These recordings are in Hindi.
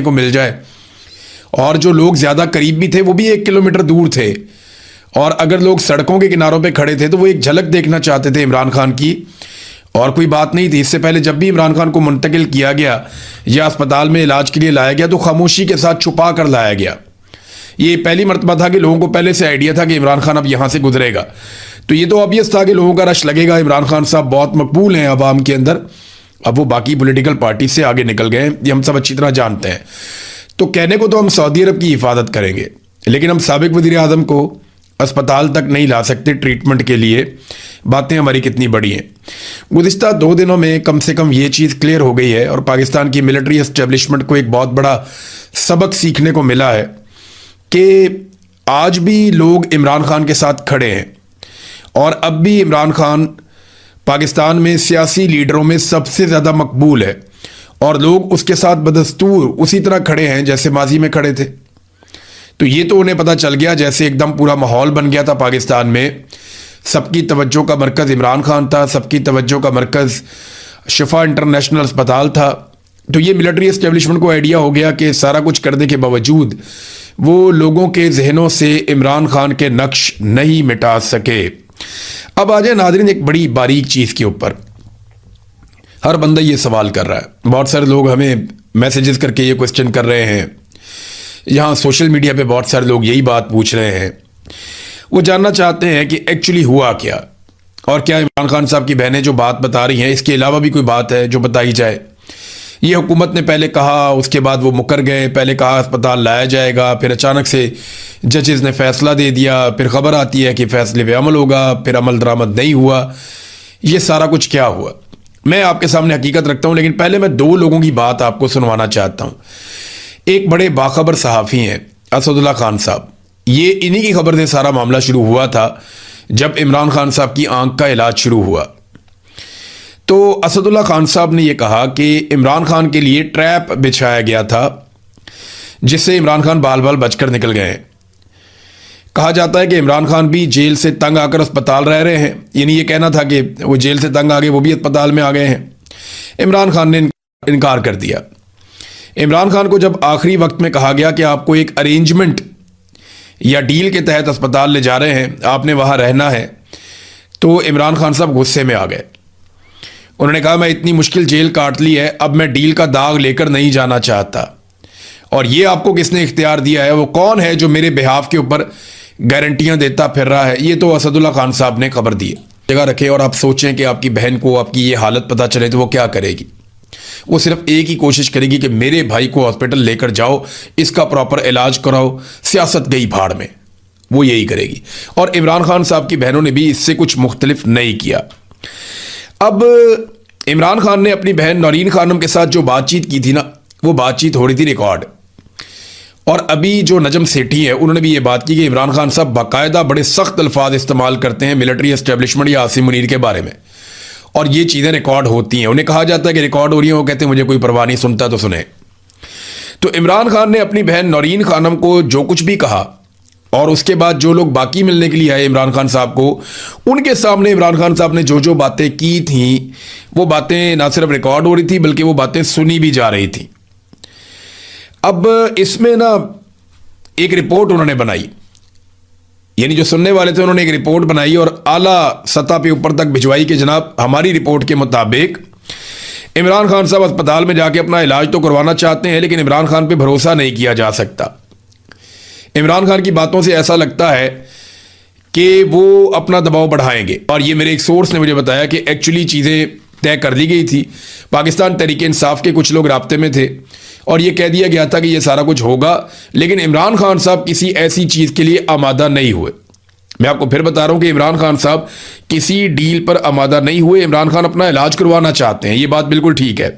को मिल जाए, और जो लोग ज़्यादा करीब भी थे वो भी 1 किलोमीटर दूर थे, और अगर लोग सड़कों के किनारों पे खड़े थे तो वो एक झलक देखना चाहते थे इमरान खान की, और कोई बात नहीं थी। इससे पहले जब भी इमरान खान को मुंतकिल किया गया या अस्पताल में इलाज के लिए लाया गया तो खामोशी के साथ छुपा कर लाया गया। ये पहली मरतबा था कि लोगों को पहले से आइडिया था कि इमरान खान अब यहाँ से गुजरेगा, तो ये तो ऑब्वियस था कि लोगों का रश लगेगा। इमरान खान साहब बहुत मकबूल हैं आवाम के अंदर, अब वो बाकी पॉलिटिकल पार्टी से आगे निकल गए हैं, ये हम सब अच्छी तरह जानते हैं। तो कहने को तो हम सऊदी अरब की हिफाजत करेंगे, लेकिन हम साबिक वज़ीर आज़म को अस्पताल तक नहीं ला सकते ट्रीटमेंट के लिए। बातें हमारी कितनी बड़ी हैं। गुज़िश्ता 2 दिनों में कम से कम ये चीज़ क्लियर हो गई है, और पाकिस्तान की मिलिट्री एस्टेब्लिशमेंट को एक बहुत बड़ा सबक सीखने को मिला है कि आज भी लोग इमरान खान के साथ खड़े हैं, और अब भी इमरान खान पाकिस्तान में सियासी लीडरों में सबसे ज़्यादा मकबूल है, और लोग उसके साथ बदस्तूर उसी तरह खड़े हैं जैसे माजी में खड़े थे। तो ये तो उन्हें पता चल गया, जैसे एकदम पूरा माहौल बन गया था पाकिस्तान में, सबकी तवज्जो का मरकज़ इमरान खान था, सबकी तवज्जो का मरकज़ शिफा इंटरनेशनल अस्पताल था। तो ये मिलिट्री एस्टेब्लिशमेंट को आइडिया हो गया कि सारा कुछ करने के बावजूद वो लोगों के जहनों से इमरान खान के नक्श नहीं मिटा सके। अब आ जाए नाज़रीन एक बड़ी बारीक चीज़ के ऊपर। हर बंदा ये सवाल कर रहा है, बहुत सारे लोग हमें मैसेजेस करके ये क्वेश्चन कर रहे हैं, यहाँ सोशल मीडिया पे बहुत सारे लोग यही बात पूछ रहे हैं। वो जानना चाहते हैं कि एक्चुअली हुआ क्या, और क्या इमरान खान साहब की बहनें जो बात बता रही हैं इसके अलावा भी कोई बात है जो बताई जाए। ये हुकूमत ने पहले कहा, उसके बाद वो मुकर गए, पहले कहा अस्पताल लाया जाएगा, फिर अचानक से जजेस ने फैसला दे दिया, फिर खबर आती है कि फैसले पे अमल होगा, फिर अमल दरामद नहीं हुआ। ये सारा कुछ क्या हुआ, मैं आपके सामने हकीकत रखता हूँ, लेकिन पहले मैं 2 लोगों की बात आपको सुनवाना चाहता हूँ। एक बड़े बाखबर सहाफ़ी हैं असदुल्ला खान साहब, ये इन्हीं की खबर से सारा मामला शुरू हुआ था जब इमरान खान साहब की आंख का इलाज शुरू हुआ। तो असदुल्ला खान साहब ने यह कहा कि इमरान खान के लिए ट्रैप बिछाया गया था जिससे इमरान खान बाल बाल बचकर निकल गए हैं। कहा जाता है कि इमरान खान भी जेल से तंग आकर अस्पताल रह रहे हैं, यानी ये कहना था कि वो जेल से तंग आ गए, वो भी अस्पताल में आ गए हैं। इमरान खान ने इनकार कर दिया। इमरान खान को जब आखिरी वक्त में कहा गया कि आपको एक अरेंजमेंट या डील के तहत अस्पताल ले जा रहे हैं, आपने वहाँ रहना है, तो इमरान खान साहब गुस्से में आ गए। उन्होंने कहा मैं इतनी मुश्किल जेल काट ली है, अब मैं डील का दाग लेकर नहीं जाना चाहता, और ये आपको किसने इख्तियार दिया है, वो कौन है जो मेरे बिहाफ के ऊपर गारंटियां देता फिर रहा है। ये तो असदुल्ला खान साहब ने खबर दी। जगह रखे और आप सोचें कि आपकी बहन को आपकी ये हालत पता चले तो वो क्या करेगी। वो सिर्फ एक ही कोशिश करेगी कि मेरे भाई को हॉस्पिटल लेकर जाओ, इसका प्रॉपर इलाज कराओ, सियासत गई भाड़ में, वो यही करेगी। और इमरान खान साहब की बहनों ने भी इससे कुछ मुख्तलिफ नहीं किया। अब इमरान खान ने अपनी बहन नौरीन खानम के साथ जो बातचीत की थी ना, वो बातचीत हो रही थी रिकॉर्ड, और अभी जो नजम सेठी है उन्होंने भी ये बात की कि इमरान खान साहब बाकायदा बड़े सख्त अल्फाज इस्तेमाल करते हैं मिलिट्री एस्टेब्लिशमेंट या आसिम मुनीर के बारे में, और ये चीज़ें रिकॉर्ड होती हैं। उन्हें कहा जाता है कि रिकॉर्ड हो रही हैं, वो कहते हैं मुझे कोई परवाह नहीं, सुनता तो सुने। तो इमरान खान ने अपनी बहन नौरीन खानम को जो कुछ भी कहा, और उसके बाद जो लोग बाकी मिलने के लिए आए इमरान खान साहब को, उनके सामने इमरान खान साहब ने जो जो बातें की थी वो बातें ना सिर्फ रिकॉर्ड हो रही थी बल्कि वो बातें सुनी भी जा रही थी। अब इसमें ना एक रिपोर्ट उन्होंने बनाई, यानी जो सुनने वाले थे उन्होंने एक रिपोर्ट बनाई और आला सतह पे ऊपर तक भिजवाई कि जनाब हमारी रिपोर्ट के मुताबिक इमरान खान साहब अस्पताल में जाके अपना इलाज तो करवाना चाहते हैं, लेकिन इमरान खान पे भरोसा नहीं किया जा सकता। इमरान खान की बातों से ऐसा लगता है कि वो अपना दबाव बढ़ाएंगे, और ये मेरे एक सोर्स ने मुझे बताया कि एक्चुअली चीज़ें तय कर दी गई थी। पाकिस्तान तहरीक इंसाफ के कुछ लोग राब्ते में थे और ये कह दिया गया था कि ये सारा कुछ होगा, लेकिन इमरान खान साहब किसी ऐसी चीज़ के लिए आमादा नहीं हुए। मैं आपको फिर बता रहा हूँ कि इमरान खान साहब किसी डील पर आमादा नहीं हुए। इमरान खान अपना इलाज करवाना चाहते हैं, ये बात बिल्कुल ठीक है,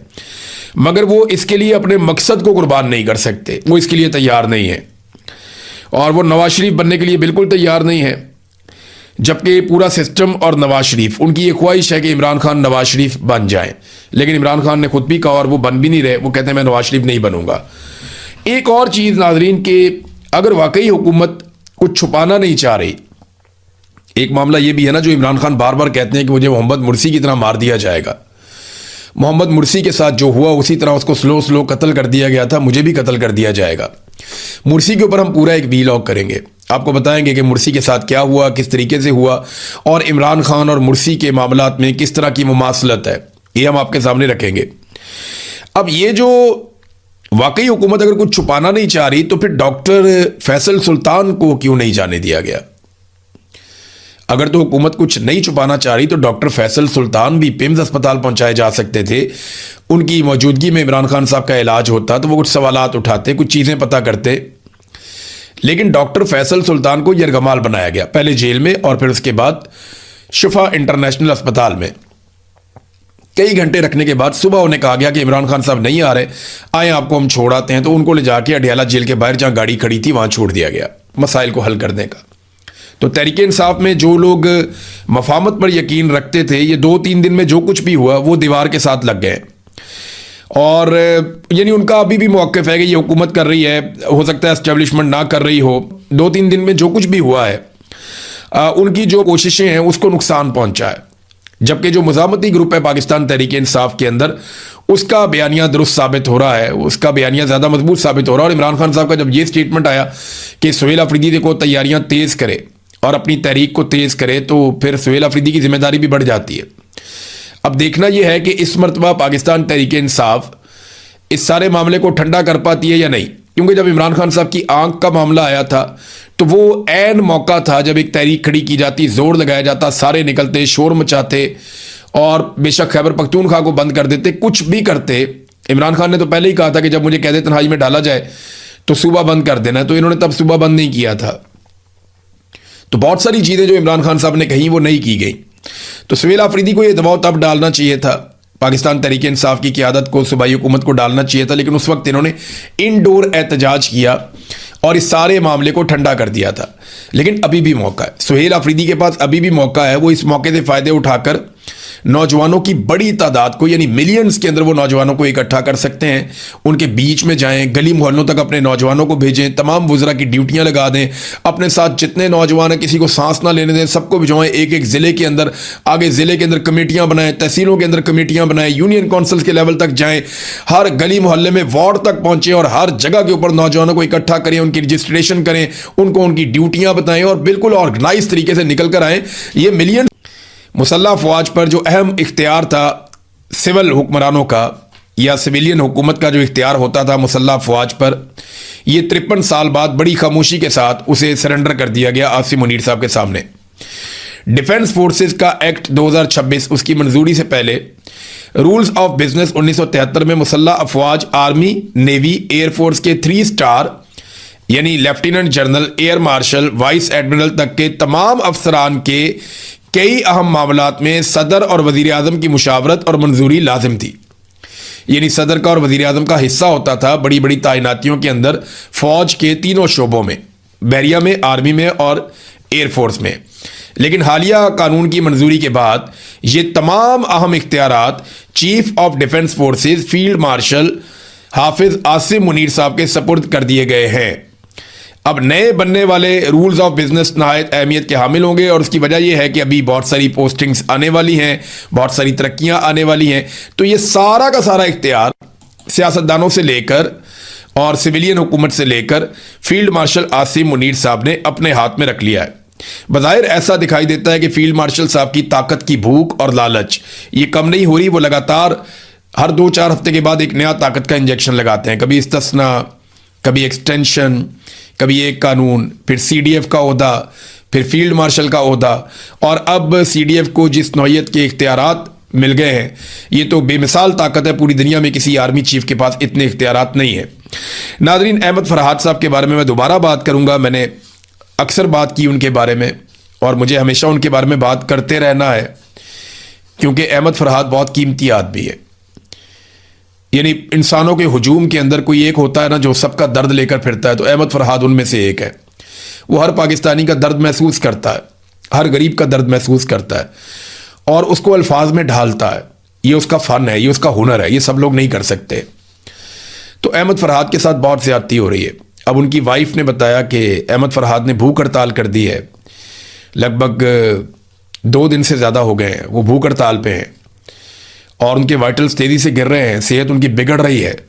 मगर वो इसके लिए अपने मकसद को कुर्बान नहीं कर सकते, वो इसके लिए तैयार नहीं है, और वो नवाज शरीफ बनने के लिए बिल्कुल तैयार नहीं है, जबकि पूरा सिस्टम और नवाज शरीफ, उनकी ये ख्वाहिश है कि इमरान खान नवाज शरीफ बन जाएं, लेकिन इमरान खान ने खुद भी कहा और वो बन भी नहीं रहे। वो कहते हैं मैं नवाज शरीफ नहीं बनूंगा। एक और चीज़ नाजरीन के, अगर वाकई हुकूमत कुछ छुपाना नहीं चाह रही, एक मामला ये भी है ना जो इमरान खान बार बार कहते हैं कि मुझे मोहम्मद मुर्सी की तरह मार दिया जाएगा। मोहम्मद मुर्सी के साथ जो हुआ उसी तरह उसको स्लो स्लो कत्ल कर दिया गया था, मुझे भी कत्ल कर दिया जाएगा। मुर्सी के ऊपर हम पूरा एक वीलॉग करेंगे, आपको बताएंगे कि मुर्सी के साथ क्या हुआ, किस तरीके से हुआ, और इमरान खान और मुर्सी के मामलात में किस तरह की मुमासलत है, ये हम आपके सामने रखेंगे। अब ये जो वाकई हुकूमत अगर कुछ छुपाना नहीं चाह रही तो फिर डॉक्टर फैसल सुल्तान को क्यों नहीं जाने दिया गया? अगर तो हुकूमत कुछ नहीं छुपाना चाह रही तो डॉक्टर फैसल सुल्तान भी पिम्स अस्पताल पहुंचाए जा सकते थे। उनकी मौजूदगी में इमरान खान साहब का इलाज होता तो वो कुछ सवालात उठाते, कुछ चीज़ें पता करते। लेकिन डॉक्टर फैसल सुल्तान को यरगमाल बनाया गया, पहले जेल में और फिर उसके बाद शिफा इंटरनेशनल अस्पताल में। कई घंटे रखने के बाद सुबह उन्हें कहा गया कि इमरान खान साहब नहीं आ रहे, आए आपको हम छोड़ आते हैं। तो उनको ले जाके अडयाला जेल के बाहर जहां गाड़ी खड़ी थी वहां छोड़ दिया गया मसाइल को हल करने का। तो तहरीक इंसाफ में जो लोग मफामत पर यकीन रखते थे, ये 2-3 दिन में जो कुछ भी हुआ वो दीवार के साथ लग गए। और यानी उनका अभी भी मौक़िफ़ है कि ये हुकूमत कर रही है, हो सकता है एस्टेब्लिशमेंट ना कर रही हो। 2-3 दिन में जो कुछ भी हुआ है, उनकी जो कोशिशें हैं उसको नुकसान पहुंचा है। जबकि जो मुज़ामती ग्रुप है पाकिस्तान तहरीक इंसाफ के अंदर, उसका बयानिया दुरुस्त साबित हो रहा है, उसका बयानिया ज़्यादा मजबूत साबित हो रहा है। और इमरान खान साहब का जब ये स्टेटमेंट आया कि सुहेल अफरीदी को तैयारियां तेज़ करे और अपनी तहरीक को तेज़ करे, तो फिर सुहेल अफरीदी की जिम्मेदारी भी बढ़ जाती है। अब देखना यह है कि इस मरतबा पाकिस्तान तहरीक इंसाफ इस सारे मामले को ठंडा कर पाती है या नहीं। क्योंकि जब इमरान खान साहब की आंख का मामला आया था तो वो ऐन मौका था जब एक तहरीक खड़ी की जाती, जोर लगाया जाता, सारे निकलते, शोर मचाते और बेशक खैबर पख्तूनख्वा को बंद कर देते, कुछ भी करते। इमरान खान ने तो पहले ही कहा था कि जब मुझे कैद तन्हाई में डाला जाए तो सुबह बंद कर देना, तो इन्होंने तब सुबह बंद नहीं किया था। तो बहुत सारी चीज़ें जो इमरान खान साहब ने कही वो नहीं की गई। तो सुहेल अफरीदी को ये दबाव तब डालना चाहिए था, पाकिस्तान तहरीक इंसाफ की क़यादत को, सूबाई हुकूमत को डालना चाहिए था, लेकिन उस वक्त इन्होंने इनडोर एहतजाज किया और इस सारे मामले को ठंडा कर दिया था। लेकिन अभी भी मौका है, सुहेल अफरीदी के पास अभी भी मौका है। वो इस मौके से फ़ायदे उठाकर नौजवानों की बड़ी तादाद को, यानी मिलियंस के अंदर वो नौजवानों को इकट्ठा कर सकते हैं, उनके बीच में जाएं, गली मोहल्लों तक अपने नौजवानों को भेजें, तमाम वुज़रा की ड्यूटियां लगा दें, अपने साथ जितने नौजवान हैं किसी को सांस ना लेने दें, सबको भिजवाएं एक एक ज़िले के अंदर। आगे ज़िले के अंदर कमेटियां बनाएं, तहसीलों के अंदर कमेटियां बनाएं, यूनियन काउंसिल्स के लेवल तक जाएं, हर गली मोहल्ले में वार्ड तक पहुंचें और हर जगह के ऊपर नौजवानों को इकट्ठा करें, उनकी रजिस्ट्रेशन करें, उनको उनकी ड्यूटियां बताएं और बिल्कुल ऑर्गेनाइज तरीके से निकल कर आएँ। ये मिलियन मुसल्लह अफवाज पर जो अहम इख्तियार था सिविल हुक्मरानों का या सिविलियन हुकूमत का जो इख्तियार होता था मुसल्लह अफवाज पर, ये 53 साल बाद बड़ी खामोशी के साथ उसे सरेंडर कर दिया गया आसिम मुनीर साहब के सामने। डिफेंस फोर्सेस का एक्ट 2026, उसकी मंजूरी से पहले रूल्स ऑफ बिजनेस 1973 में मुसल्लह अफवाज, आर्मी, नेवी, एयरफोर्स के 3 स्टार यानी lieutenant general, air marshal, vice admiral तक के तमाम अफसरान के कई अहम मामलात में सदर और वजीर आजम की मुशावरत और मंजूरी लाजिम थी। यानी सदर का और वजीर आजम का हिस्सा होता था बड़ी बड़ी तैनातियों के अंदर, फौज के तीनों शोबों में, बहरिया में, आर्मी में और एयरफोर्स में। लेकिन हालिया कानून की मंजूरी के बाद ये तमाम अहम इख्तियारात chief of defence forces field marshal Hafiz Asim Munir साहब के सपुर्द कर दिए गए हैं। अब नए बनने वाले रूल्स ऑफ बिजनेस नहायत अहमियत के हामिल होंगे और उसकी वजह यह है कि अभी बहुत सारी पोस्टिंग्स आने वाली हैं, बहुत सारी तरक्कियां आने वाली हैं। तो ये सारा का सारा इख्तियार सियासतदानों से लेकर और सिविलियन हुकूमत से लेकर फील्ड मार्शल आसिम मुनीर साहब ने अपने हाथ में रख लिया है। बज़ाहिर ऐसा दिखाई देता है कि फील्ड मार्शल साहब की ताकत की भूख और लालच ये कम नहीं हो रही। वो लगातार हर 2-4 हफ्ते के बाद एक नया ताकत का इंजेक्शन लगाते हैं, कभी इस्तिस्ना, कभी एक्सटेंशन, कभी एक कानून, फिर CDF का ओहदा, फिर फील्ड मार्शल का ओहदा, और अब CDF को जिस नौयत के इख्तियारात मिल गए हैं ये तो बेमिसाल ताकत है। पूरी दुनिया में किसी आर्मी चीफ के पास इतने इख्तियारात नहीं है। नादरीन, अहमद फरहाद साहब के बारे में मैं दोबारा बात करूंगा। मैंने अक्सर बात की उनके बारे में और मुझे हमेशा उनके बारे में बात करते रहना है क्योंकि अहमद फरहाद बहुत कीमती आदमी है। यानी इंसानों के हुजूम के अंदर कोई एक होता है ना जो सबका दर्द लेकर फिरता है, तो अहमद फरहाद उनमें से एक है। वो हर पाकिस्तानी का दर्द महसूस करता है, हर गरीब का दर्द महसूस करता है और उसको अल्फाज में ढालता है। ये उसका फ़न है, ये उसका हुनर है, ये सब लोग नहीं कर सकते। तो अहमद फरहाद के साथ बहुत ज़्यादती हो रही है। अब उनकी वाइफ ने बताया कि अहमद फरहाद ने भूख हड़ताल कर दी है, लगभग 2 दिन से ज़्यादा हो गए हैं वो भूख हड़ताल पे हैं और उनके वाइटल्स तेजी से गिर रहे हैं, सेहत उनकी बिगड़ रही है।